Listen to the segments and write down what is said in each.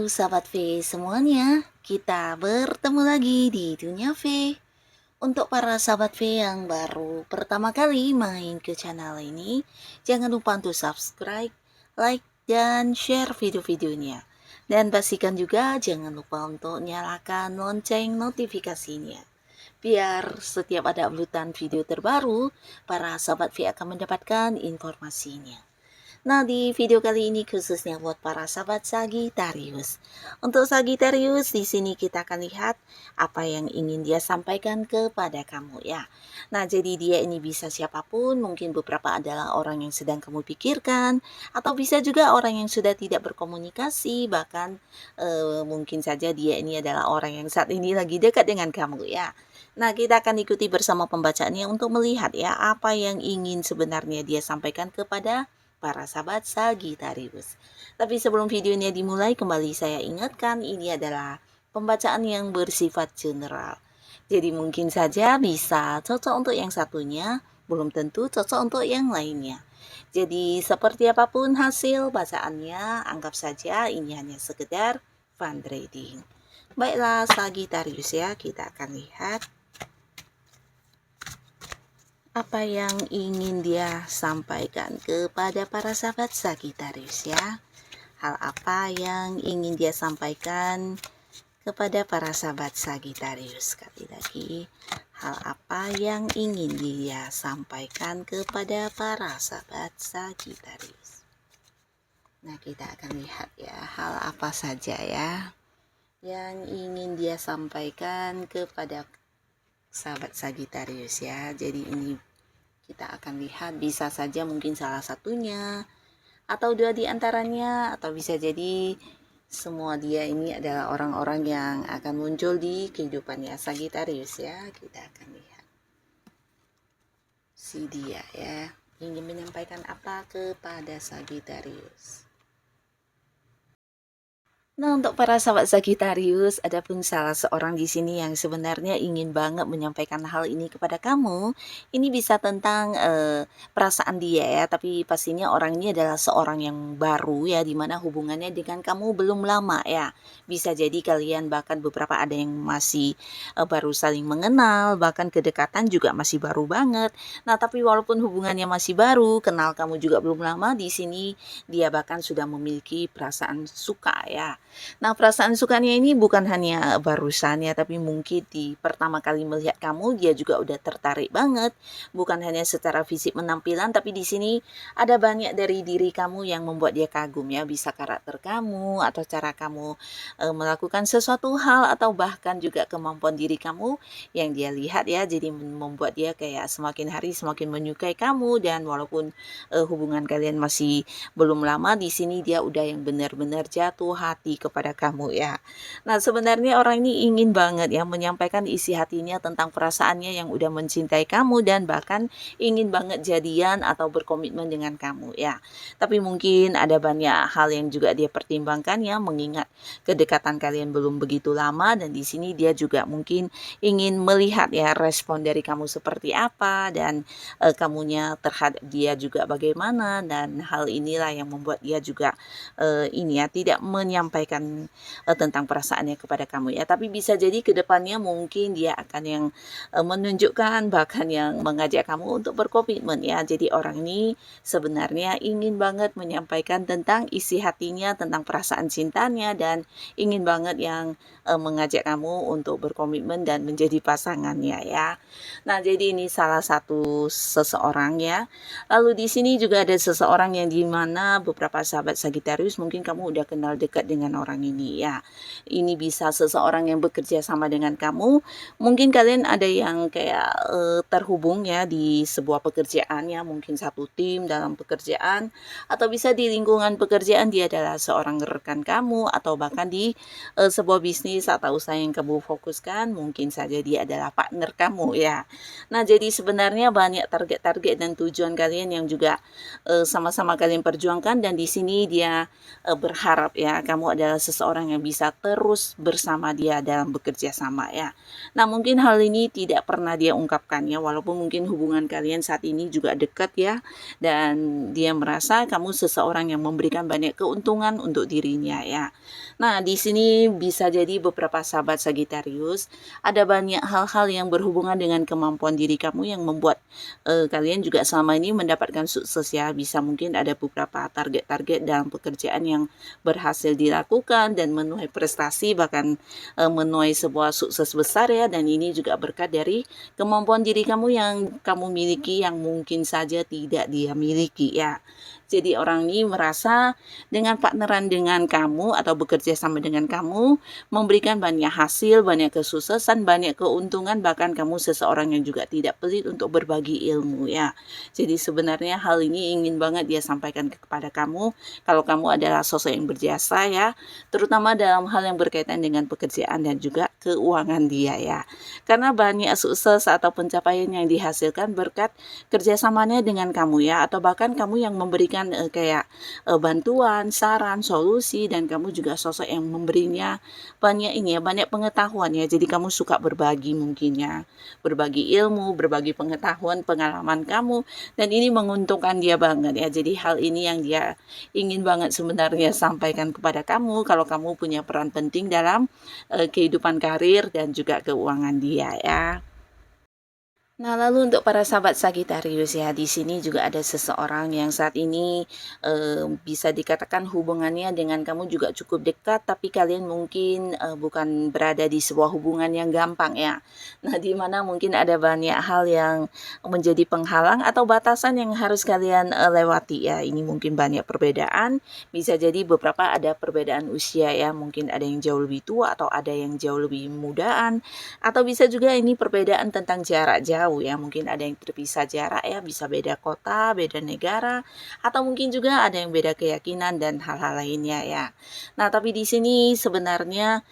sahabat V semuanya, kita bertemu lagi di Dunia V. Untuk para sahabat V yang baru pertama kali main ke channel ini, jangan lupa untuk subscribe, like, dan share video-videonya. Dan pastikan juga jangan lupa untuk nyalakan lonceng notifikasinya. Biar setiap ada uploadan video terbaru, para sahabat V akan mendapatkan informasinya. Nah, di video kali ini khususnya buat para sahabat Sagittarius. Untuk Sagittarius, di sini kita akan lihat apa yang ingin dia sampaikan kepada kamu ya. Nah, jadi dia ini bisa siapapun, mungkin beberapa adalah orang yang sedang kamu pikirkan, atau bisa juga orang yang sudah tidak berkomunikasi, bahkan mungkin saja dia ini adalah orang yang saat ini lagi dekat dengan kamu ya. Nah, kita akan ikuti bersama pembacaannya untuk melihat ya apa yang ingin sebenarnya dia sampaikan kepada para sahabat Sagittarius. Tapi sebelum videonya dimulai, kembali saya ingatkan ini adalah pembacaan yang bersifat general. Jadi mungkin saja bisa cocok untuk yang satunya, belum tentu cocok untuk yang lainnya. Jadi seperti apapun hasil bacaannya, anggap saja ini hanya sekedar fun trading. Baiklah Sagittarius ya, kita akan lihat apa yang ingin dia sampaikan kepada para sahabat Sagittarius ya. Hal apa yang ingin dia sampaikan kepada para sahabat Sagittarius. Sekali lagi, hal apa yang ingin dia sampaikan kepada para sahabat Sagittarius. Nah, kita akan lihat ya, hal apa saja ya yang ingin dia sampaikan kepada sahabat Sagittarius ya. Jadi ini kita akan lihat bisa saja mungkin salah satunya atau dua di antaranya, atau bisa jadi semua dia ini adalah orang-orang yang akan muncul di kehidupannya Sagittarius ya. Kita akan lihat si dia ya ingin menyampaikan apa kepada Sagittarius. Nah, untuk para sahabat Sagittarius, ada pun salah seorang di sini yang sebenarnya ingin banget menyampaikan hal ini kepada kamu. Ini bisa tentang perasaan dia ya, tapi pastinya orang ini adalah seorang yang baru ya, dimana hubungannya dengan kamu belum lama ya. Bisa jadi kalian bahkan beberapa ada yang masih baru saling mengenal, bahkan kedekatan juga masih baru banget. Nah, tapi walaupun hubungannya masih baru, kenal kamu juga belum lama, di sini dia bahkan sudah memiliki perasaan suka ya. Nah, perasaan sukanya ini bukan hanya barusan ya, tapi mungkin di pertama kali melihat kamu dia juga udah tertarik banget. Bukan hanya secara fisik penampilan, tapi di sini ada banyak dari diri kamu yang membuat dia kagum ya. Bisa karakter kamu atau cara kamu melakukan sesuatu hal, atau bahkan juga kemampuan diri kamu yang dia lihat ya. Jadi membuat dia kayak semakin hari semakin menyukai kamu, dan walaupun hubungan kalian masih belum lama, di sini dia udah yang benar-benar jatuh hati kepada kamu ya. Nah, sebenarnya orang ini ingin banget ya menyampaikan isi hatinya tentang perasaannya yang udah mencintai kamu, dan bahkan ingin banget jadian atau berkomitmen dengan kamu ya. Tapi mungkin ada banyak hal yang juga dia pertimbangkan ya, mengingat kedekatan kalian belum begitu lama, dan di sini dia juga mungkin ingin melihat ya respon dari kamu seperti apa, dan kamunya terhadap dia juga bagaimana, dan hal inilah yang membuat dia juga ini ya tidak menyampaikan tentang perasaannya kepada kamu ya. Tapi bisa jadi kedepannya mungkin dia akan yang menunjukkan, bahkan yang mengajak kamu untuk berkomitmen ya. Jadi orang ini sebenarnya ingin banget menyampaikan tentang isi hatinya, tentang perasaan cintanya, dan ingin banget yang mengajak kamu untuk berkomitmen dan menjadi pasangannya ya. Nah, jadi ini salah satu seseorang ya. Lalu di sini juga ada seseorang yang dimana beberapa sahabat Sagittarius mungkin kamu udah kenal dekat dengan orang ini ya. Ini bisa seseorang yang bekerja sama dengan kamu. Mungkin kalian ada yang kayak terhubung ya di sebuah pekerjaan ya, mungkin satu tim dalam pekerjaan, atau bisa di lingkungan pekerjaan dia adalah seorang rekan kamu, atau bahkan di sebuah bisnis atau usaha yang kamu fokuskan, mungkin saja dia adalah partner kamu ya. Nah, jadi sebenarnya banyak target-target dan tujuan kalian yang juga sama-sama kalian perjuangkan, dan di sini dia berharap ya kamu adalah seseorang yang bisa terus bersama dia dalam bekerja sama ya. Nah, mungkin hal ini tidak pernah dia ungkapkan ya, walaupun mungkin hubungan kalian saat ini juga dekat ya, dan dia merasa kamu seseorang yang memberikan banyak keuntungan untuk dirinya ya. Nah, di sini bisa jadi beberapa sahabat Sagittarius, ada banyak hal-hal yang berhubungan dengan kemampuan diri kamu yang membuat kalian juga selama ini mendapatkan sukses ya. Bisa mungkin ada beberapa target-target dalam pekerjaan yang berhasil dilakukan dan menuai prestasi, bahkan menuai sebuah sukses besar ya, dan ini juga berkat dari kemampuan diri kamu yang kamu miliki yang mungkin saja tidak dia miliki ya. Jadi orang ini merasa dengan partneran dengan kamu atau bekerja sama dengan kamu memberikan banyak hasil, banyak kesuksesan, banyak keuntungan, bahkan kamu seseorang yang juga tidak pelit untuk berbagi ilmu ya. Jadi sebenarnya hal ini ingin banget dia sampaikan kepada kamu kalau kamu adalah sosok yang berjasa ya, terutama dalam hal yang berkaitan dengan pekerjaan dan juga keuangan dia ya. Karena banyak sukses atau pencapaian yang dihasilkan berkat kerjasamanya dengan kamu ya, atau bahkan kamu yang memberikan kayak bantuan, saran, solusi, dan kamu juga sosok yang memberinya banyak ini ya, banyak pengetahuan ya. Jadi kamu suka berbagi mungkin ya, berbagi ilmu, berbagi pengetahuan, pengalaman kamu, dan ini menguntungkan dia banget ya. Jadi hal ini yang dia ingin banget sebenarnya sampaikan kepada kamu kalau kamu punya peran penting dalam kehidupan karir dan juga keuangan dia ya. Nah, lalu untuk para sahabat Sagittarius ya, di sini juga ada seseorang yang saat ini bisa dikatakan hubungannya dengan kamu juga cukup dekat, tapi kalian mungkin bukan berada di sebuah hubungan yang gampang ya. Nah, di mana mungkin ada banyak hal yang menjadi penghalang atau batasan yang harus kalian lewati ya. Ini mungkin banyak perbedaan, bisa jadi beberapa ada perbedaan usia ya, mungkin ada yang jauh lebih tua atau ada yang jauh lebih mudaan, atau bisa juga ini perbedaan tentang jarak jauh ya, mungkin ada yang terpisah jarak ya, bisa beda kota, beda negara, atau mungkin juga ada yang beda keyakinan dan hal-hal lainnya ya. Nah, tapi di sini sebenarnya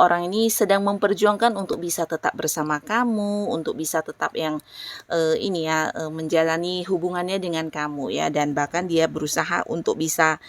orang ini sedang memperjuangkan untuk bisa tetap bersama kamu, untuk bisa tetap yang ini ya, menjalani hubungannya dengan kamu ya, dan bahkan dia berusaha untuk bisa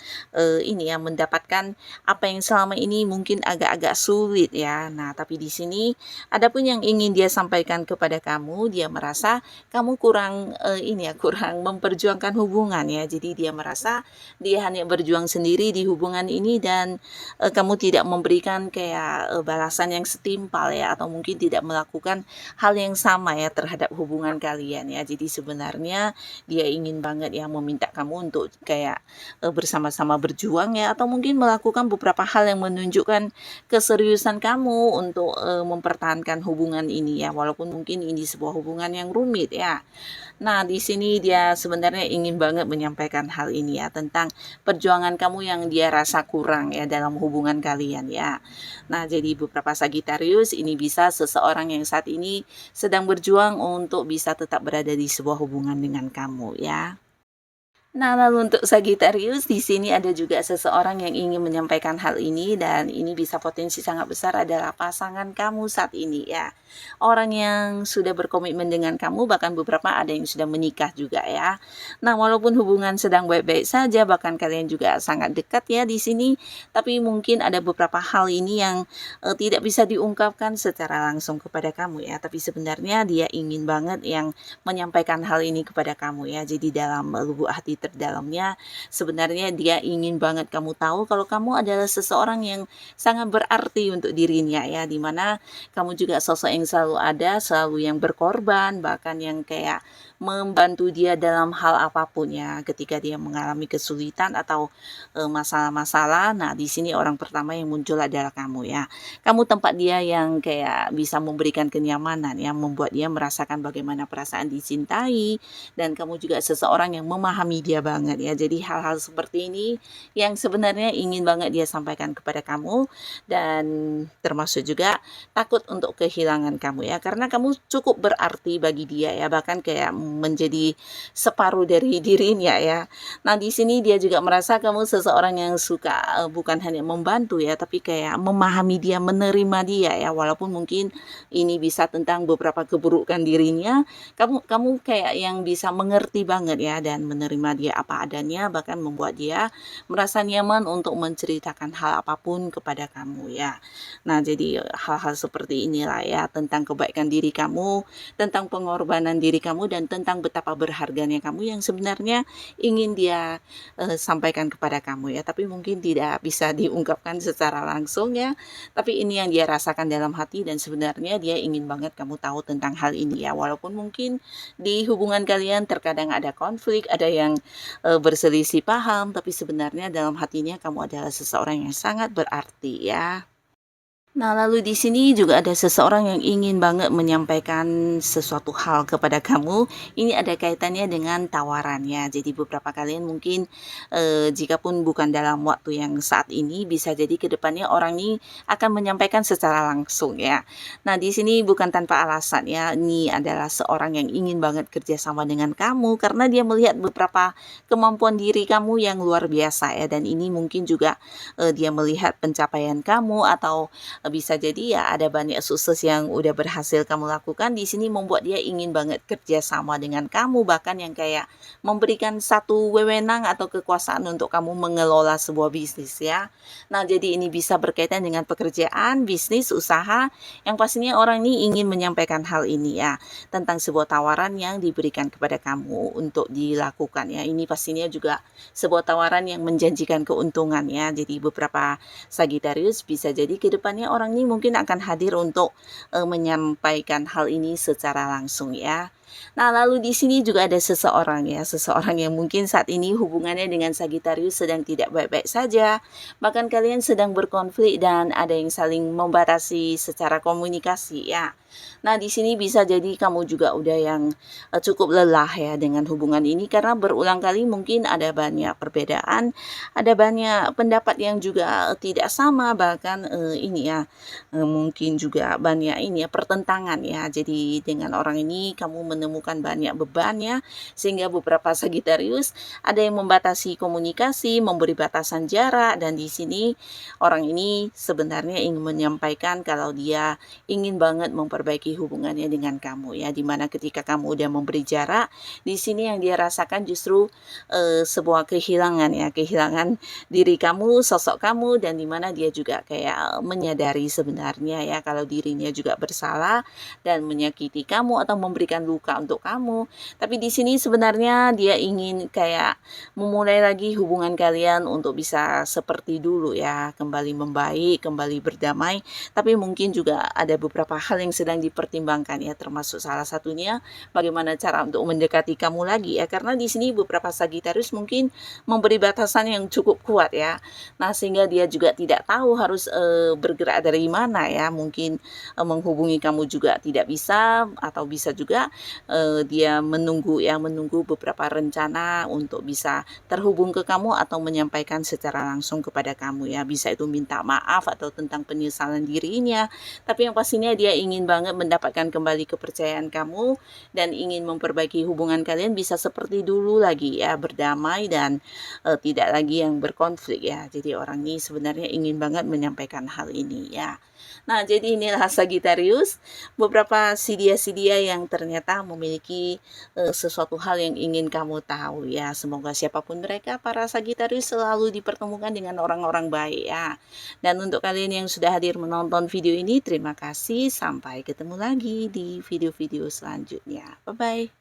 ini ya, mendapatkan apa yang selama ini mungkin agak-agak sulit ya. Nah, tapi di sini adapun yang ingin dia sampaikan kepada kamu, dia merasa kamu kurang ini ya, kurang memperjuangkan hubungan ya. Jadi dia merasa dia hanya berjuang sendiri di hubungan ini, dan kamu tidak memberikan kayak balasan yang setimpal ya, atau mungkin tidak melakukan hal yang sama ya terhadap hubungan kalian ya. Jadi sebenarnya dia ingin banget ya meminta kamu untuk kayak bersama-sama berjuang ya, atau mungkin melakukan beberapa hal yang menunjukkan keseriusan kamu untuk mempertahankan hubungan ini ya, walaupun mungkin ini sebuah hubungan yang rumit ya. Nah, di sini dia sebenarnya ingin banget menyampaikan hal ini ya, tentang perjuangan kamu yang dia rasa kurang ya dalam hubungan kalian ya. Nah, jadi beberapa Sagittarius ini bisa seseorang yang saat ini sedang berjuang untuk bisa tetap berada di sebuah hubungan dengan kamu ya. Nah, lalu untuk Sagittarius, di sini ada juga seseorang yang ingin menyampaikan hal ini, dan ini bisa potensi sangat besar adalah pasangan kamu saat ini ya. Orang yang sudah berkomitmen dengan kamu, bahkan beberapa ada yang sudah menikah juga ya. Nah, walaupun hubungan sedang baik-baik saja, bahkan kalian juga sangat dekat ya di sini, tapi mungkin ada beberapa hal ini yang tidak bisa diungkapkan secara langsung kepada kamu ya. Tapi sebenarnya dia ingin banget yang menyampaikan hal ini kepada kamu ya. Jadi dalam lubuk hati terdalamnya sebenarnya dia ingin banget kamu tahu kalau kamu adalah seseorang yang sangat berarti untuk dirinya ya, dimana kamu juga sosok yang selalu ada, selalu yang berkorban, bahkan yang kayak membantu dia dalam hal apapun ya, ketika dia mengalami kesulitan atau masalah-masalah. Nah, di sini orang pertama yang muncul adalah kamu ya. Kamu tempat dia yang kayak bisa memberikan kenyamanan ya, membuat dia merasakan bagaimana perasaan dicintai, dan kamu juga seseorang yang memahami dia banget ya. Jadi hal-hal seperti ini yang sebenarnya ingin banget dia sampaikan kepada kamu, dan termasuk juga takut untuk kehilangan kamu ya, karena kamu cukup berarti bagi dia ya, bahkan kayak menjadi separuh dari dirinya ya. Nah, di sini dia juga merasa kamu seseorang yang suka, bukan hanya membantu ya, tapi kayak memahami dia, menerima dia ya, walaupun mungkin ini bisa tentang beberapa keburukan dirinya, kamu kayak yang bisa mengerti banget ya dan menerima dia apa adanya, bahkan membuat dia merasa nyaman untuk menceritakan hal apapun kepada kamu ya. Nah, jadi hal-hal seperti inilah ya tentang kebaikan diri kamu, tentang pengorbanan diri kamu, dan tentang betapa berharganya kamu yang sebenarnya ingin dia sampaikan kepada kamu ya. Tapi mungkin tidak bisa diungkapkan secara langsung ya. Tapi ini yang dia rasakan dalam hati dan sebenarnya dia ingin banget kamu tahu tentang hal ini ya. Walaupun mungkin di hubungan kalian terkadang ada konflik, ada yang berselisih paham, tapi sebenarnya dalam hatinya kamu adalah seseorang yang sangat berarti ya. Nah, lalu di sini juga ada seseorang yang ingin banget menyampaikan sesuatu hal kepada kamu. Ini ada kaitannya dengan tawarannya. Jadi beberapa kalian mungkin jikapun bukan dalam waktu yang saat ini, bisa jadi ke depannya orang ini akan menyampaikan secara langsung ya. Nah, di sini bukan tanpa alasan ya. Ini adalah seorang yang ingin banget kerjasama dengan kamu karena dia melihat beberapa kemampuan diri kamu yang luar biasa ya. Dan ini mungkin juga dia melihat pencapaian kamu atau bisa jadi ya ada banyak sukses yang udah berhasil kamu lakukan di sini membuat dia ingin banget kerja sama dengan kamu, bahkan yang kayak memberikan satu wewenang atau kekuasaan untuk kamu mengelola sebuah bisnis ya. Nah, jadi ini bisa berkaitan dengan pekerjaan, bisnis, usaha, yang pastinya orang ini ingin menyampaikan hal ini ya, tentang sebuah tawaran yang diberikan kepada kamu untuk dilakukan ya. Ini pastinya juga sebuah tawaran yang menjanjikan keuntungan ya. Jadi beberapa Sagittarius bisa jadi ke depannya orang ini mungkin akan hadir untuk menyampaikan hal ini secara langsung ya. Nah, lalu di sini juga ada seseorang ya, seseorang yang mungkin saat ini hubungannya dengan Sagittarius sedang tidak baik-baik saja. Bahkan kalian sedang berkonflik dan ada yang saling membatasi secara komunikasi ya. Nah, di sini bisa jadi kamu juga udah yang cukup lelah ya dengan hubungan ini karena berulang kali mungkin ada banyak perbedaan, ada banyak pendapat yang juga tidak sama, bahkan ini ya mungkin juga banyak ini ya pertentangan ya. Jadi dengan orang ini kamu menemukan banyak beban ya, sehingga beberapa Sagittarius ada yang membatasi komunikasi, memberi batasan jarak, dan di sini orang ini sebenarnya ingin menyampaikan kalau dia ingin banget memperbaiki hubungannya dengan kamu ya, dimana ketika kamu udah memberi jarak, di sini yang dia rasakan justru sebuah kehilangan ya, kehilangan diri kamu, sosok kamu, dan dimana dia juga kayak menyadari sebenarnya ya kalau dirinya juga bersalah dan menyakiti kamu atau memberikan luka untuk kamu. Tapi di sini sebenarnya dia ingin kayak memulai lagi hubungan kalian untuk bisa seperti dulu ya, kembali membaik, kembali berdamai. Tapi mungkin juga ada beberapa hal yang sedang dipertimbangkan ya, termasuk salah satunya bagaimana cara untuk mendekati kamu lagi ya, karena di sini beberapa Sagittarius mungkin memberi batasan yang cukup kuat ya. Nah, sehingga dia juga tidak tahu harus bergerak dari mana ya, mungkin menghubungi kamu juga tidak bisa, atau bisa juga dia menunggu ya, menunggu beberapa rencana untuk bisa terhubung ke kamu atau menyampaikan secara langsung kepada kamu ya. Bisa itu minta maaf atau tentang penyesalan dirinya, tapi yang pastinya dia ingin banget mendapatkan kembali kepercayaan kamu dan ingin memperbaiki hubungan kalian bisa seperti dulu lagi ya, berdamai dan tidak lagi yang berkonflik ya. Jadi orang ini sebenarnya ingin banget menyampaikan hal ini ya. Nah, jadi inilah Sagittarius, beberapa sidia-sidia yang ternyata memiliki sesuatu hal yang ingin kamu tahu ya. Semoga siapapun mereka, para Sagittarius selalu dipertemukan dengan orang-orang baik ya. Dan untuk kalian yang sudah hadir menonton video ini, terima kasih. Sampai ketemu lagi di video-video selanjutnya. Bye-bye.